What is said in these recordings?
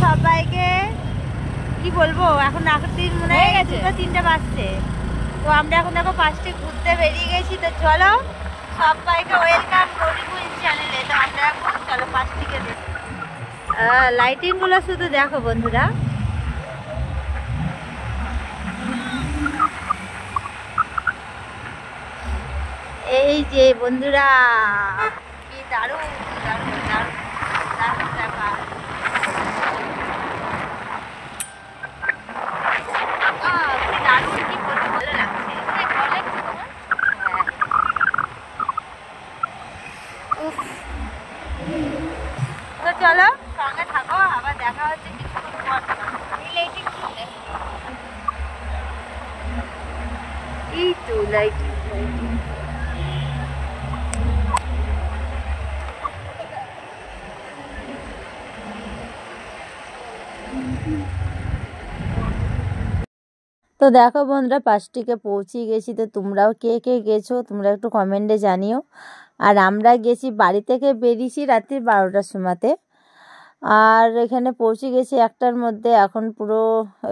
সবাইকে কি বলবো, এখন রাত্রির মনে হয় 2-3টা বাজছে। তো আমরা এখন দেখো 5টে ঘুরতে বেরিয়ে গেছি। তো চলো সবাইকে ওয়েলকাম রনিকুইন চ্যানেলে। তো আমরা এখন চলো 5 থেকে লাইটিং গুলো শুধু দেখো বন্ধুরা। এই যে বন্ধুরা, কি দারুণ দারুণ দারুণ দারুণ ব্যাপার। তো চলো সঙ্গে থাকো, আবার দেখা হচ্ছে কিছুক্ষণ পর। লাইটিং এই তো লাইটিং লাইটিং। তো দেখো বন্ধুরা 5টিকে পৌঁছে গেছি। তো তোমরাও কে কে গেছো তোমরা একটু কমেন্টে জানিও। আর আমরা গেছি, বাড়ি থেকে বেরিয়েছি রাত্রি 12টার সময়তে, আর এখানে পৌঁছে গেছি 1টার মধ্যে। এখন পুরো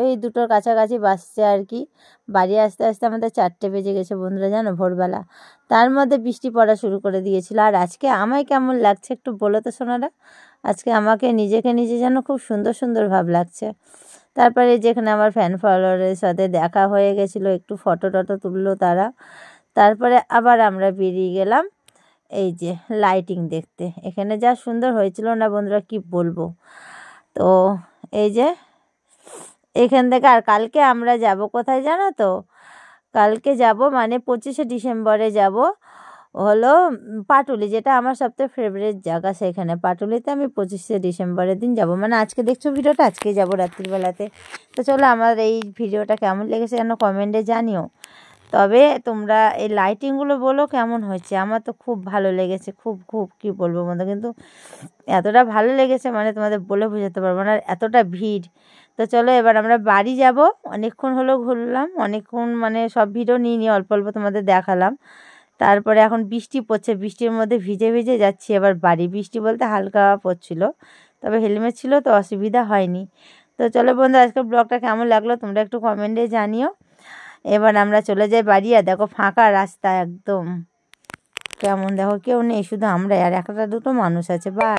ওই 2টোর কাছাকাছি বাজছে আর কি। বাড়ি আসতে আসতে আমাদের 4টে বেজে গেছে বন্ধুরা, জানো, ভোরবেলা। তার মধ্যে বৃষ্টি পড়া শুরু করে দিয়েছিল। আর আজকে আমায় কেমন লাগছে একটু বলো তো সোনারা। আজকে আমাকে নিজেকে নিজে যেন খুব সুন্দর সুন্দর ভাব লাগছে। তারপরে যেখানে আমার ফ্যান ফলোয়ারের সাথে দেখা হয়ে গেছিলো, একটু ফটো টটো তুললো তারা। তারপরে আবার আমরা বেরিয়ে গেলাম এই যে লাইটিং দেখতে। এখানে যা সুন্দর হয়েছিল না বন্ধুরা, কি বলবো। তো এই যে এখান থেকে আর কালকে আমরা যাব কোথায় জানো তো? কালকে যাব মানে 25শে ডিসেম্বরে যাব হলো পাটুলি, যেটা আমার সবথেকে ফেভারিট জায়গা। সেখানে পাটুলিতে আমি 25শে ডিসেম্বরের দিন যাব, মানে আজকে দেখছো ভিডিওটা, আজকেই যাব রাত্রিবেলাতে। তো চলো আমার এই ভিডিওটা কেমন লেগেছে যেন কমেন্টে জানিও। তবে তোমরা এই লাইটিংগুলো বলো কেমন হয়েছে। আমার তো খুব ভালো লেগেছে, খুব খুব কী বলবো বন্ধু, কিন্তু এতটা ভালো লেগেছে মানে তোমাদের বলে বোঝাতে পারবো না, এতটা ভিড়। তো চলো এবার আমরা বাড়ি যাব। অনেকক্ষণ হলো ঘুরলাম, অনেকক্ষণ মানে সব ভিডিও নিয়ে অল্প অল্প তোমাদের দেখালাম। তারপরে এখন বৃষ্টি পড়ছে, বৃষ্টির মধ্যে ভিজে ভিজে যাচ্ছি এবার বাড়ি। বৃষ্টি বলতে হালকা পড়ছিল, তবে হেলমেট ছিল তো অসুবিধা হয়নি। তো চলো বন্ধু, আজকের ব্লগটা কেমন লাগলো তোমরা একটু কমেন্টে জানিও। এবার আমরা চলে যাই বাড়ি। আর দেখো ফাঁকা রাস্তা একদম, কেমন দেখো কেউ নেই, শুধু আমরা আর 1টা 2টো মানুষ আছে। বা